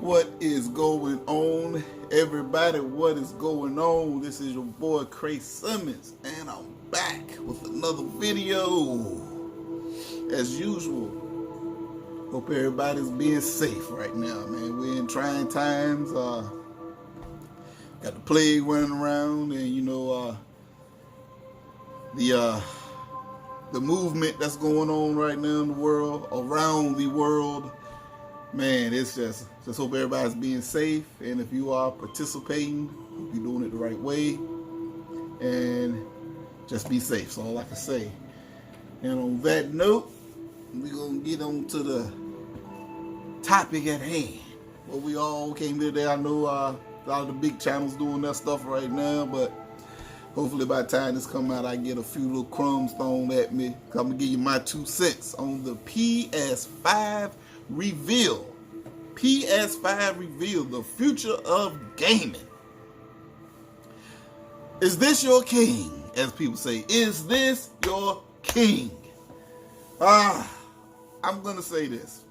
What is going on, everybody? What is going on? This is your boy Cray Simmons, and I'm back with another video. As usual, hope everybody's being safe right now, man. We're in trying times. Got the plague running around, and the movement that's going on right now in the world, around the world. Man, it's just hope everybody's being safe, and if you are participating, hope you're doing it the right way, and just be safe. That's all I can say. And on that note, we're gonna get on to the topic at hand. Well, we all came today. I know a lot of the big channels doing their stuff right now, but hopefully by the time this come out, I get a few little crumbs thrown at me. I'm gonna give you my 2 cents on the PS5 reveal. PS5 reveal, the future of gaming. Is this your king? As people say, is this your king? I'm gonna say this.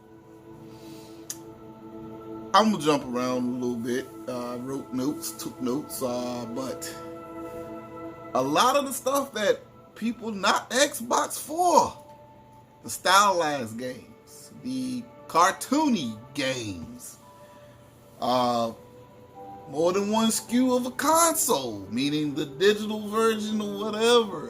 I'm gonna jump around a little bit. Wrote notes, took notes, but a lot of the stuff that people not Xbox for, the stylized games, the cartoony games, more than one SKU of a console, meaning the digital version or whatever.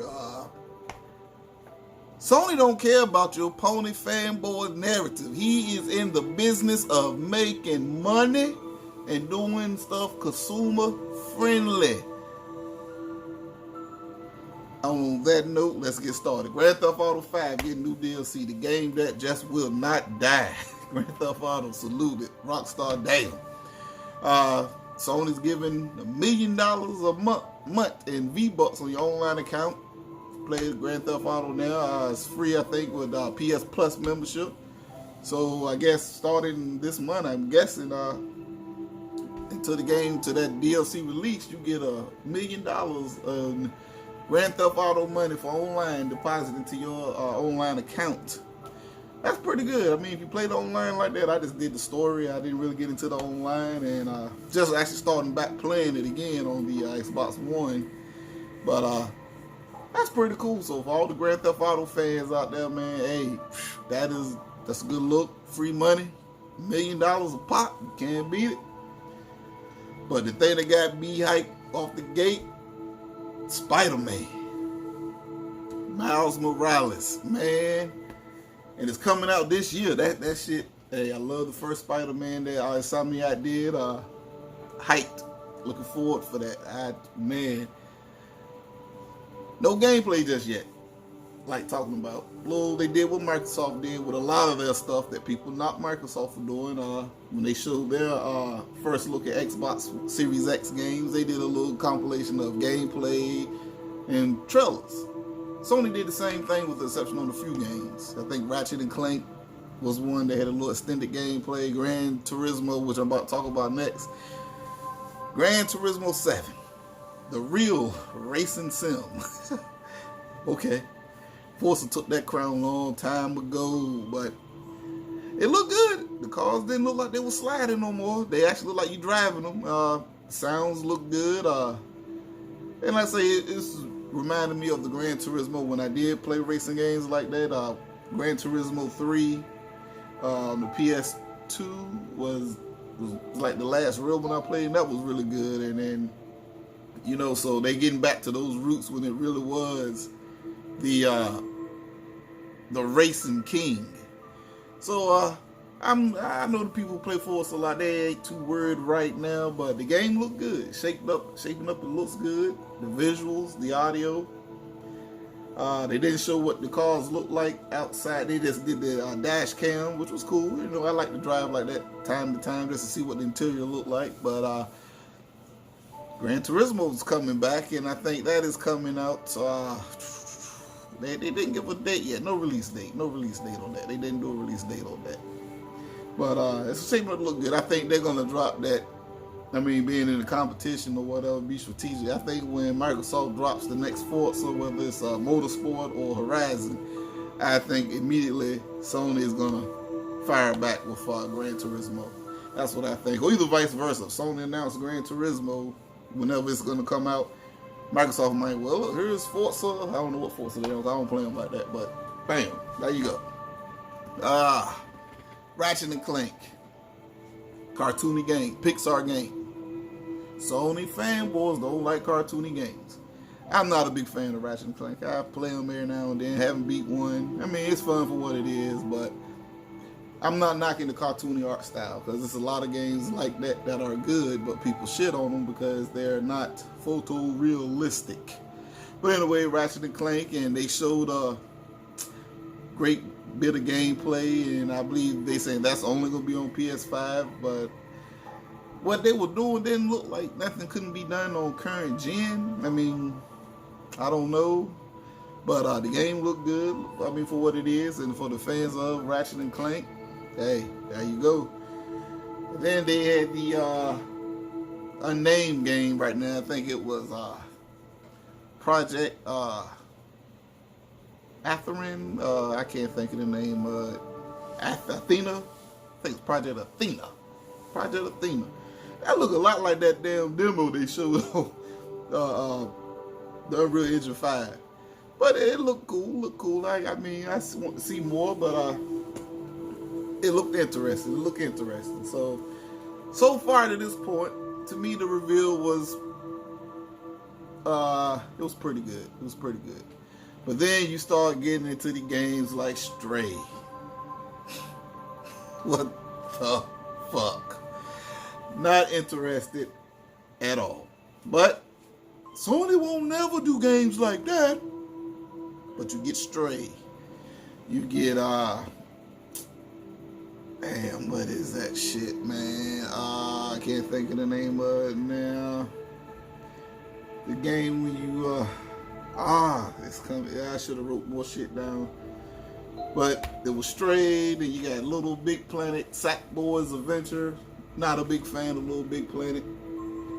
Sony don't care about your pony fanboy narrative. He is in the business of making money and doing stuff consumer friendly. On that note, let's get started. Grand Theft Auto 5 getting new DLC. The game that just will not die. Grand Theft Auto saluted. Rockstar damn. Sony's giving $1 million a month in V-Bucks on your online account. Play Grand Theft Auto now. It's free, I think, with PS Plus membership. So I guess starting this month, I'm guessing until the game, to that DLC release, you get $1 million in Grand Theft Auto money for online deposit into your online account. That's pretty good. I mean, if you play the online like that, I just did the story. I didn't really get into the online, and just actually starting back playing it again on the Xbox One. But that's pretty cool. So for all the Grand Theft Auto fans out there, man, hey, that's a good look. Free money, $1 million a pop. You can't beat it. But the thing that got me hyped off the gate, Spider-Man, Miles Morales, man, and it's coming out this year. That shit. Hey, I love the first Spider-Man that Insomniac did. Hyped, looking forward for that. Man, no gameplay just yet. Like talking about, well, they did what Microsoft did with a lot of their stuff that people not Microsoft for doing. When they showed their first look at Xbox Series X games, they did a little compilation of gameplay and trailers. Sony did the same thing with the exception on a few games. I think Ratchet and Clank was one that had a little extended gameplay. Gran Turismo, which I'm about to talk about next. Gran Turismo 7, the real racing sim. Okay. Forza took that crown a long time ago, but it looked good. The cars didn't look like they were sliding no more. They actually look like you driving them. Sounds look good. And like I say, it's reminded me of the Gran Turismo when I did play racing games like that. Gran Turismo 3, the PS2 was like the last real one I played, and that was really good. And then, so they getting back to those roots when it really was the racing king. So I know the people who play Forza a lot, they ain't too worried right now, but the game look good. Shaping up, it looks good. The visuals, the audio. They didn't show what the cars look like outside. They just did the dash cam, which was cool. I like to drive like that time to time just to see what the interior looked like. But Gran Turismo is coming back, and I think that is coming out. They didn't give a date yet. No release date on that. They didn't do a release date on that. But it's shaping up to look good. I think they're gonna drop that. I mean, being in a competition or whatever, be strategic. I think when Microsoft drops the next Forza, whether it's Motorsport or Horizon, I think immediately Sony is gonna fire back with Gran Turismo. That's what I think. Or either vice versa. If Sony announced Gran Turismo whenever it's going to come out, Microsoft might, well, look, here's Forza. I don't know what Forza is. I don't play them like that, but bam, there you go. Ratchet and Clank. Cartoony game. Pixar game. Sony fanboys don't like cartoony games. I'm not a big fan of Ratchet and Clank. I play them every now and then. Haven't beat one. I mean, it's fun for what it is, but I'm not knocking the cartoony art style because there's a lot of games like that that are good, but people shit on them because they're not photorealistic. But anyway, Ratchet and Clank, and they showed a great bit of gameplay, and I believe they saying that's only going to be on PS5, but what they were doing didn't look like nothing couldn't be done on current gen. I mean, I don't know, but the game looked good. I mean, for what it is, and for the fans of Ratchet and Clank, hey, there you go. And then they had the unnamed game right now. I think it was Project Atherin. I can't think of the name. Athena. I think it's Project Athena. Project Athena. That look a lot like that damn demo they showed on the Unreal Engine 5. But it looked cool. I mean, I want to see more, but it looked interesting. So far to this point, to me the reveal was it was pretty good. But then you start getting into the games like Stray. What the fuck? Not interested at all. But Sony won't never do games like that. But you get Stray. You get damn, what is that shit, man? I can't think of the name of it now. The game when you it's coming. I should have wrote more shit down. But it was Stray, then you got Little Big Planet, Sackboy's Adventure. Not a big fan of Little Big Planet.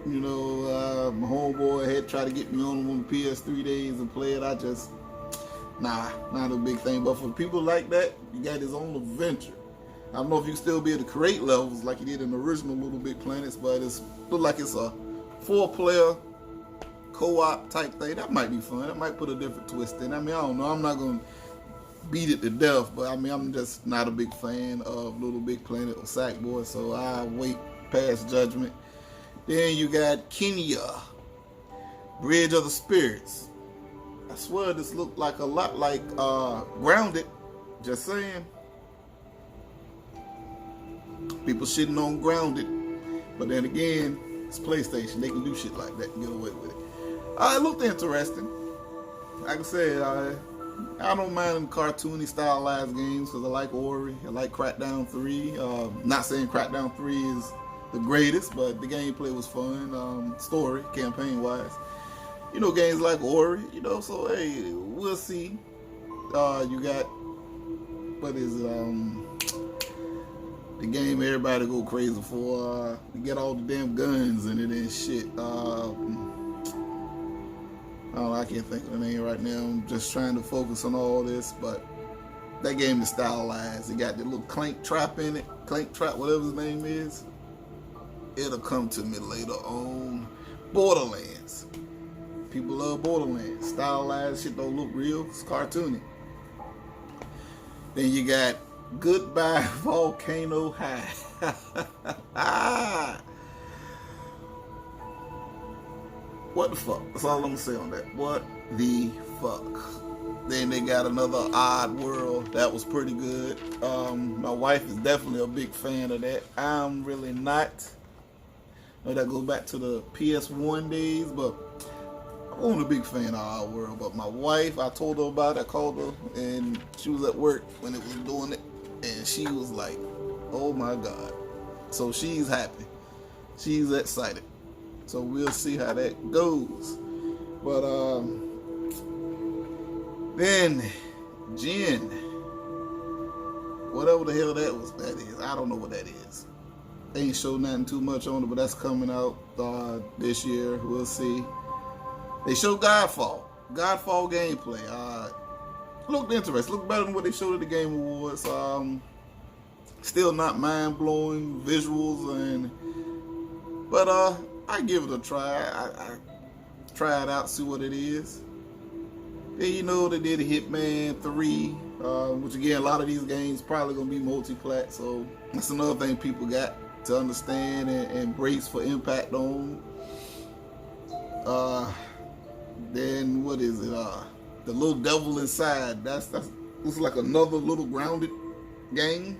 You know, my homeboy had tried to get me on the PS3 days and play it. I just, not a big thing. But for people like that, you got his own adventure. I don't know if you still be able to create levels like you did in the original Little Big Planets, but it's look like it's a 4-player co-op type thing. That might be fun. That might put a different twist in. I mean, I don't know. I'm not going to beat it to death, but I mean, I'm just not a big fan of Little Big Planet or Sackboy, so I wait past judgment. Then you got Kenya, Bridge of the Spirits. I swear this looked like a lot like Grounded. Just saying. People shitting on Grounded, but then again, it's PlayStation. They can do shit like that and get away with it. It looked interesting. Like I said, I don't mind cartoony stylized games because I like Ori. I like Crackdown 3. Not saying Crackdown 3 is the greatest, but the gameplay was fun. Story, campaign-wise. You know, games like Ori, you know, so hey, we'll see. You got, what is it, the game everybody go crazy for. You get all the damn guns in it and shit. I can't think of the name right now. I'm just trying to focus on all this, but that game is stylized. It got the little Clank Trap in it. Clank Trap, whatever his name is. It'll come to me later on. Borderlands. People love Borderlands. Stylized shit don't look real. It's cartoony. Then you got Goodbye Volcano High. What the fuck? That's all I'm gonna say on that. What the fuck? Then they got another Odd World. That was pretty good. My wife is definitely a big fan of that. I'm really not. That goes back to the PS1 days, but I wasn't a big fan of Odd World. But my wife, I told her about it. I called her, and she was at work when it was doing it, and she was like, "Oh my god!" So she's happy. She's excited. So we'll see how that goes. But then Jen, whatever the hell that is, I don't know what that is. They ain't showed nothing too much on it, but that's coming out this year. We'll see. They showed Godfall gameplay. Looked interesting. Looked better than what they showed at the Game Awards. Still not mind-blowing visuals, but I give it a try. I try it out, see what it is. Then you know they did a Hitman 3, which again, a lot of these games probably gonna be multi-plat, so that's another thing people got to understand and embrace for impact on. Then what is it? The Little Devil Inside. That's looks like another little grounded game.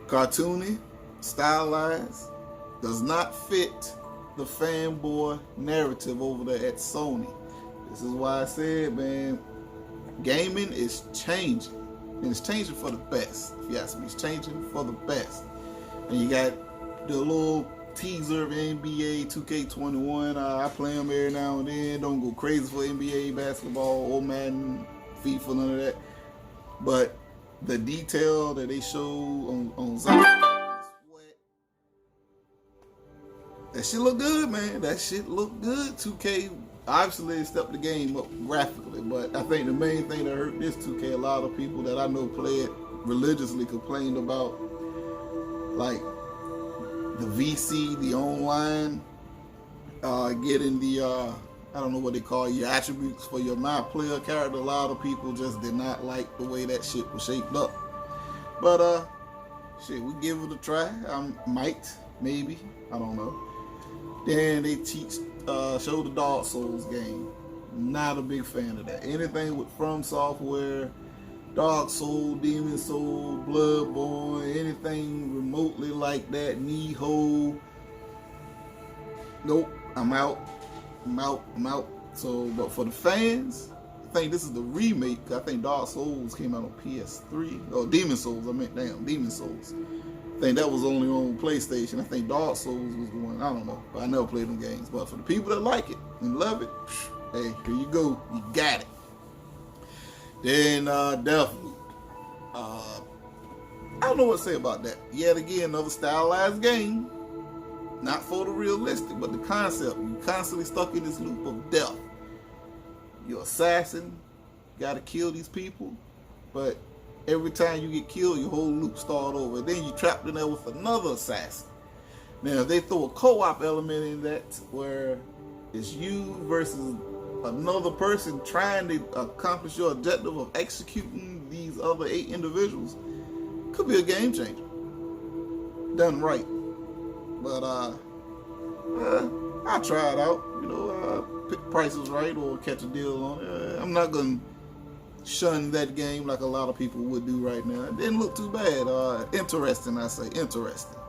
Cartoony, stylized, does not fit the fanboy narrative over there at Sony. This is why I said, man, gaming is changing. And it's changing for the best. If you ask me, it's changing for the best. And you got the little teaser of NBA 2K21. I play them every now and then. Don't go crazy for NBA basketball or Madden, FIFA, none of that. But the detail that they show on Zion, that shit look good, man. That shit look good. 2K obviously they stepped the game up graphically, but I think the main thing that hurt this 2K, a lot of people that I know play it religiously complained about, like the VC, the online, getting the I don't know what they call your attributes for your my player character. A lot of people just did not like the way that shit was shaped up. But shit, we give it a try. Might, maybe, I don't know. Then they show the Dark Souls game. Not a big fan of that. Anything with From Software, Dark Soul, Demon Soul, Bloodborne, anything remotely like that, Nihon. Nope, I'm out. So, but for the fans, I think this is the remake. I think Dark Souls came out on PS3. Oh, Demon Souls, Demon Souls. I think that was only on PlayStation. I think Dark Souls was the one. I don't know. But I never played them games. But for the people that like it and love it, hey, here you go. You got it. Then Deathloop. I don't know what to say about that. Yet again, another stylized game. Not photorealistic, but the concept. You're constantly stuck in this loop of death. You're an assassin. You gotta kill these people. But every time you get killed, your whole loop starts over. Then you're trapped in there with another assassin. Now, if they throw a co-op element in that, where it's you versus another person trying to accomplish your objective of executing these other 8 individuals, could be a game changer. Done right. But I'll try it out. You know, pick prices right or catch a deal on it. I'm not gonna shun that game like a lot of people would do right now. It didn't look too bad. Interesting, I say, interesting.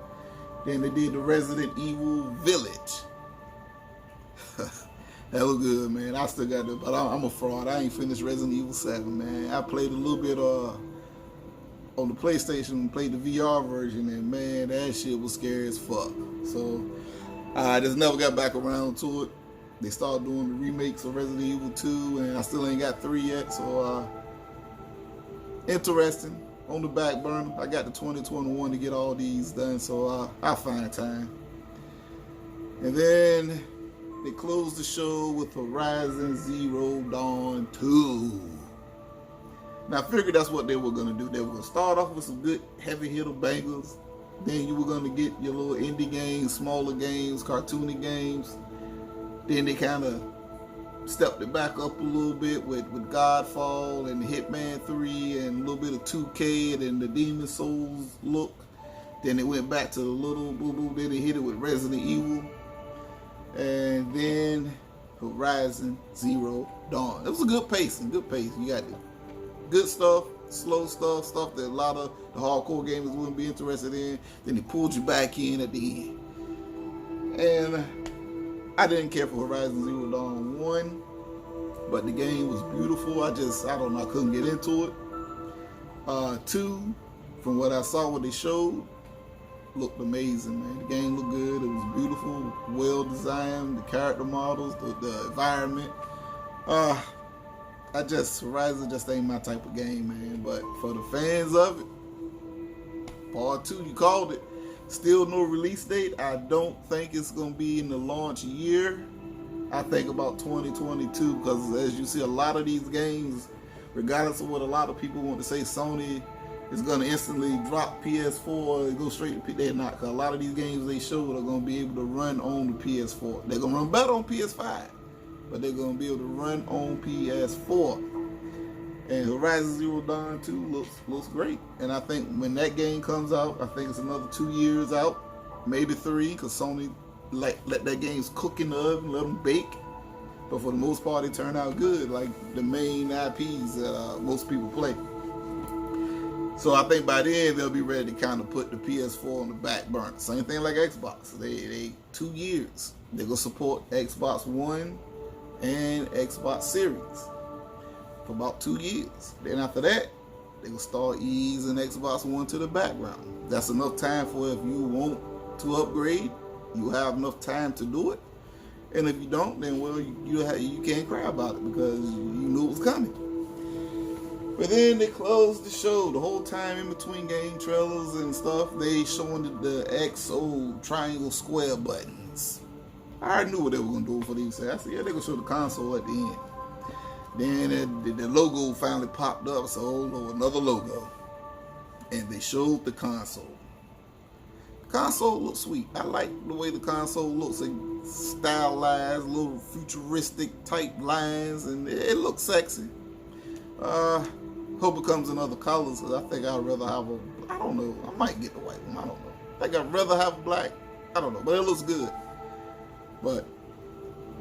Then they did the Resident Evil Village. That looked good, man. I still got it, but I'm a fraud. I ain't finished Resident Evil 7, man. I played a little bit on the PlayStation, played the VR version, and man, that shit was scary as fuck. So I just never got back around to it. They started doing the remakes of Resident Evil 2, and I still ain't got 3 yet. So interesting. On the back burner. I got the 2021 to get all these done, so I'll find time. And then they closed the show with Horizon Zero Dawn 2. Now, I figured that's what they were going to do. They were going to start off with some good heavy hitter bangers. Then you were going to get your little indie games, smaller games, cartoony games. Then they kind of stepped it back up a little bit with Godfall and Hitman 3 and a little bit of 2K and the Demon Souls look. Then they went back to the little boo-boo. Then they hit it with Resident Evil. And then Horizon Zero Dawn. It was a good pace. You got the good stuff, slow stuff that a lot of the hardcore gamers wouldn't be interested in. Then they pulled you back in at the end. And I didn't care for Horizon Zero Dawn 1, but the game was beautiful. I don't know, I couldn't get into it. 2, from what I saw, what they showed, looked amazing, man. The game looked good. It was beautiful, well designed. The character models, the environment. Horizon just ain't my type of game, man. But for the fans of it, Part 2, you called it. Still no release date. I don't think it's gonna be in the launch year. I think about 2022, because as you see, a lot of these games, regardless of what a lot of people want to say, Sony it's gonna instantly drop PS4 and go straight to they're not, because a lot of these games they showed are gonna be able to run on the PS4. They're gonna run better on PS5, but they're gonna be able to run on PS4. And Horizon Zero Dawn 2 looks great. And I think when that game comes out, I think it's another 2 years out, maybe 3, because Sony let that games cook in the oven, let them bake. But for the most part, it turned out good, like the main IPs that most people play. So I think by then they'll be ready to kind of put the PS4 on the back burner. Same thing like Xbox. They 2 years. They're gonna support Xbox One and Xbox Series for about 2 years. Then after that, they're gonna start easing Xbox One to the background. That's enough time for if you want to upgrade, you have enough time to do it. And if you don't, then well, you can't cry about it because you knew it was coming. But then they closed the show. The whole time in between game trailers and stuff, they showing the XO triangle square buttons. I already knew what they were gonna do for these. I said, yeah, they're gonna show the console at the end. Then the logo finally popped up. So another logo, and they showed the console. Console looks sweet. I like the way the console looks, like stylized, little futuristic type lines, and it looks sexy. Hope it comes in other colors, because I think I'd rather have I don't know, I might get the white one, I don't know. I think I'd rather have black, I don't know, but it looks good. But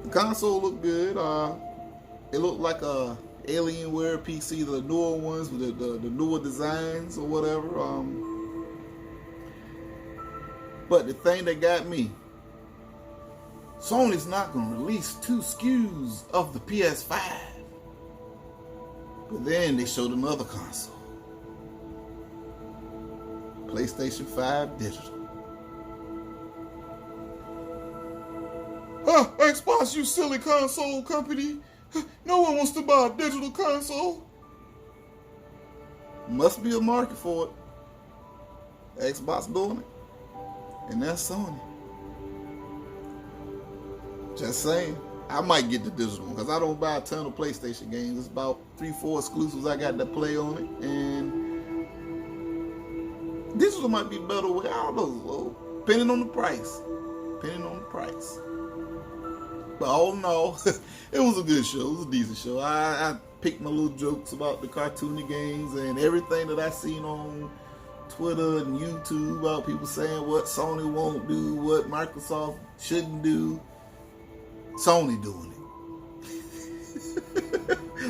the console looked good. It looked like a Alienware PC, the newer ones with the newer designs or whatever. But the thing that got me, Sony's not going to release 2 SKUs of the PS5. But then they showed another console. PlayStation 5 Digital. Xbox, you silly console company. No one wants to buy a digital console. Must be a market for it. Xbox doing it. And that's Sony. Just saying. I might get the digital one because I don't buy a ton of PlayStation games. It's about 3-4 exclusives I got to play on it. And digital might be a better way. I don't know. Depending on the price. But all in all, it was a good show. It was a decent show. I picked my little jokes about the cartoony games and everything that I seen on Twitter and YouTube about people saying what Sony won't do, what Microsoft shouldn't do. Sony doing it.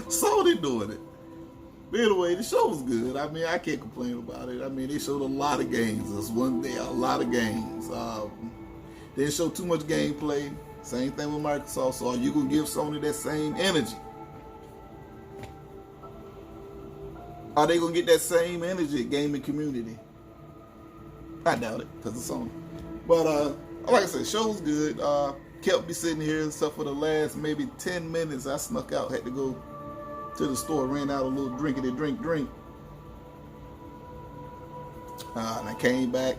Sony doing it. But anyway, the show was good. I mean, I can't complain about it. I mean, they showed a lot of games. That's one day, a lot of games. They didn't show too much gameplay. Same thing with Microsoft. So are you going to give Sony that same energy? Are they going to get that same energy at gaming community? I doubt it, because it's Sony. But like I said, show's good. Kept me sitting here and stuff for the last maybe 10 minutes. I snuck out, had to go to the store, ran out a little drinkity drink. And I came back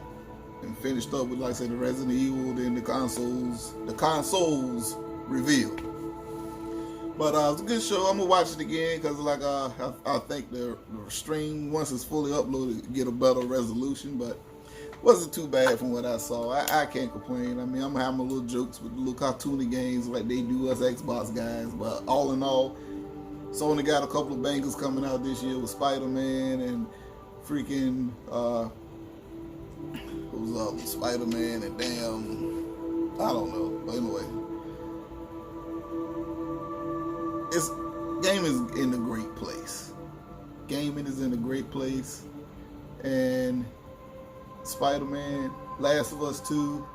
and finished up with, like I said, the Resident Evil, then the consoles reveal. But it was a good show. I'm gonna watch it again because, like, I think the stream, once it's fully uploaded, get a better resolution. But wasn't too bad from what I saw. I can't complain. I mean, I'm having my little jokes with the little cartoony games like they do us Xbox guys. But all in all, Sony got a couple of bangers coming out this year with Spider-Man and freaking who's up? Spider-Man and damn, I don't know. But anyway, gaming is in a great place. Gaming is in a great place, and Spider-Man, Last of Us 2.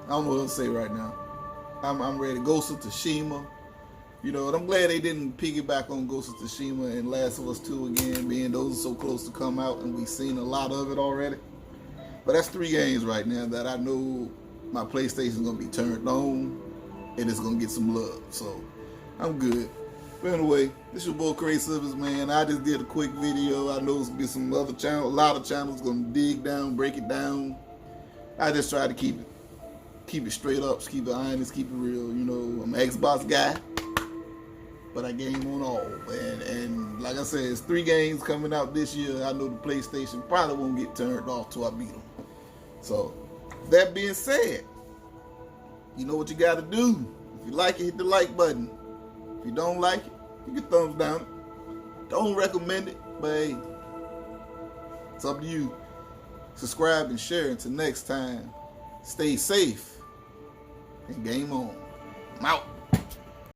I don't know what to say right now. I'm ready. Ghost of Tsushima. You know, and I'm glad they didn't piggyback on Ghost of Tsushima and Last of Us 2 again, being those are so close to come out and we've seen a lot of it already. But that's 3 games right now that I know my PlayStation's going to be turned on and it's going to get some love. So I'm good. But anyway, this is your boy Crazy Service, man. I just did a quick video. I know it's going to be some other channel, a lot of channels going to dig down, break it down. I just try to keep it straight up, keep it honest, keep it real. You know, I'm an Xbox guy. but I game on all. And like I said, it's 3 games coming out this year. I know the PlayStation probably won't get turned off till I beat them. So, that being said, you know what you got to do. If you like it, hit the like button. If you don't like it, you can thumbs down it. Don't recommend it, but hey, it's up to you. Subscribe and share. Until next time, stay safe and game on. I'm out.